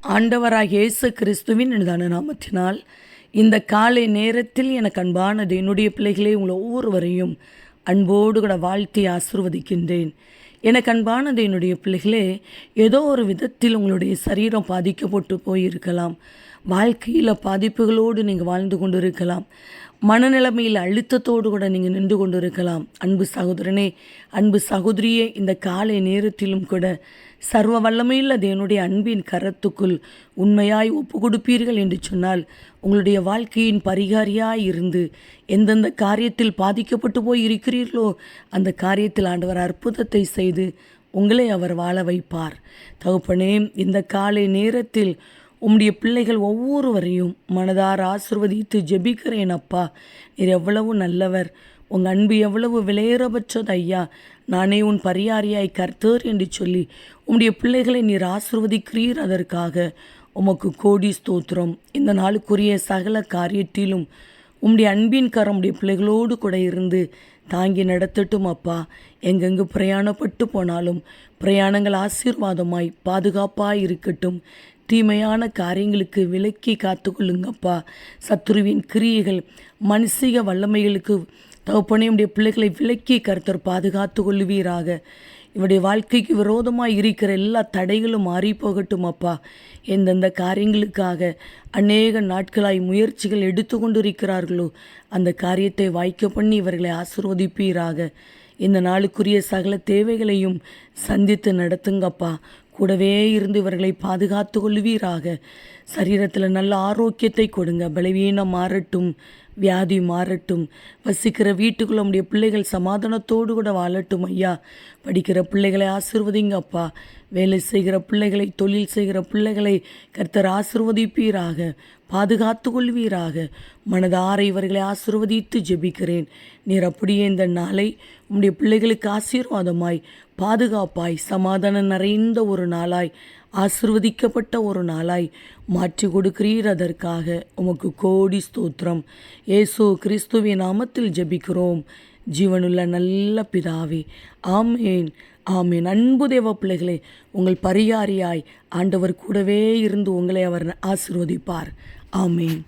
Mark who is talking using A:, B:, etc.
A: ஆண்டவராகிய இயேசு கிறிஸ்துவின் இனிதான நாமத்தினால் இந்த காலை நேரத்தில் எனக்கு அன்பானது என்னுடைய பிள்ளைகளே, உங்களை ஒவ்வொருவரையும் அன்போடு கூட வாழ்த்தி ஆசிர்வதிக்கின்றேன். எனக்கு அன்பானது என்னுடைய பிள்ளைகளே, ஏதோ ஒரு விதத்தில் உங்களுடைய சரீரம் பாதிக்கப்பட்டு போயிருக்கலாம். வாழ்க்கையில் பாதிப்புகளோடு நீங்கள் வாழ்ந்து கொண்டு இருக்கலாம். மனநிலைமையில் அழுத்தத்தோடு கூட நீங்கள் நின்று கொண்டு இருக்கலாம். அன்பு சகோதரனே, அன்பு சகோதரியே, இந்த காலை நேரத்திலும் கூட சர்வ வல்லமையுள்ள தேவனுடைய அன்பின் கரத்துக்குள் உண்மையாய் ஒப்பு கொடுப்பீர்கள் என்று சொன்னால், உங்களுடைய வாழ்க்கையின் பரிகாரியாய் இருந்து எந்தெந்த காரியத்தில் பாதிக்கப்பட்டு போய் இருக்கிறீர்களோ அந்த காரியத்தில் ஆண்டவர் அற்புதத்தை செய்து உங்களை அவர் வாழ வைப்பார். தகப்பனே, இந்த காலை நேரத்தில் உம்முடைய பிள்ளைகள் ஒவ்வொருவரையும் மனதார ஆசிர்வதித்து ஜெபிக்கிறேன். அப்பா, நீர் எவ்வளவு நல்லவர், உங்கள் அன்பு எவ்வளவு விலையேறப்பட்டது ஐயா. நானே உன் பரியாரியாய் கர்த்தர் என்று சொல்லி உம்முடைய பிள்ளைகளை நீர் ஆசிர்வதிக்கிறீர். அதற்காக உமக்கு கோடி ஸ்தோத்திரம். இந்த நாளுக்குரிய சகல காரியத்திலும் உம்முடைய அன்பின் கரம் உடைய பிள்ளைகளோடு கூட இருந்து தாங்கி நடத்தட்டும் அப்பா. எங்கெங்கு பிரயாணப்பட்டு போனாலும் பிரயாணங்கள் ஆசீர்வாதமாய் பாதுகாப்பாய் இருக்கட்டும். தீமையான காரியங்களுக்கு விலக்கி காத்துக்கொள்ளுங்கப்பா. சத்துருவின் கிரியைகள் மனுஷிக வல்லமைகளுக்கு தகப்பனே உடைய பிள்ளைகளை விலக்கி கர்த்தர் பாதுகாத்து கொள்ளுவீராக. இவருடைய வாழ்க்கைக்கு விரோதமாக இருக்கிற எல்லா தடைகளும் மாறி போகட்டும் அப்பா. எந்தெந்த காரியங்களுக்காக அநேக நாட்களாய் முயற்சிகள் எடுத்து கொண்டு இருக்கிறார்களோ அந்த காரியத்தை வாய்க்க பண்ணி இவர்களை ஆசீர்வதிப்பீராக. இந்த நாளுக்குரிய சகல தேவைகளையும் சந்தித்து நடத்துங்கப்பா. கூடவே இருந்து இவர்களை பாதுகாத்து கொள்வீராக. சரீரத்தில் நல்ல ஆரோக்கியத்தை கொடுங்க. பலவீனம் மாறட்டும், வியாதி மாறட்டும். வசிக்கிற வீட்டுக்குள்ள நம்முடைய பிள்ளைகள் சமாதானத்தோடு கூட வாழட்டும் ஐயா. படிக்கிற பிள்ளைகளை ஆசிர்வதிங்கப்பா. வேலை செய்கிற பிள்ளைகளை, தொழில் செய்கிற பிள்ளைகளை கர்த்தர் ஆசிர்வதிப்பீராக, பாதுகாத்து கொள்வீராக. மனதார இவர்களை ஆசிர்வதித்து ஜெபிக்கிறேன். நீர் அப்படியே இந்த நாளை உம்முடைய பிள்ளைகளுக்கு ஆசீர்வாதமாய், பாதுகாப்பாய், சமாதானம் நிறைந்த ஒரு நாளாய், ஆசிர்வதிக்கப்பட்ட ஒரு நாளாய் மாற்றி கொடுக்கிறீர். அதற்காக உமக்கு கோடி ஸ்தோத்திரம். இயேசு கிறிஸ்துவின் நாமத்தில் ஜெபிக்கிறோம் ஜீவனுள்ள நல்ல பிதாவே, ஆமேன், ஆமேன். அன்பு தேவ பிள்ளைகளே, உங்கள் பரிகாரியாய் ஆண்டவர் கூடவே இருந்து உங்களை அவர் ஆசீர்வதிப்பார். ஆமேன்.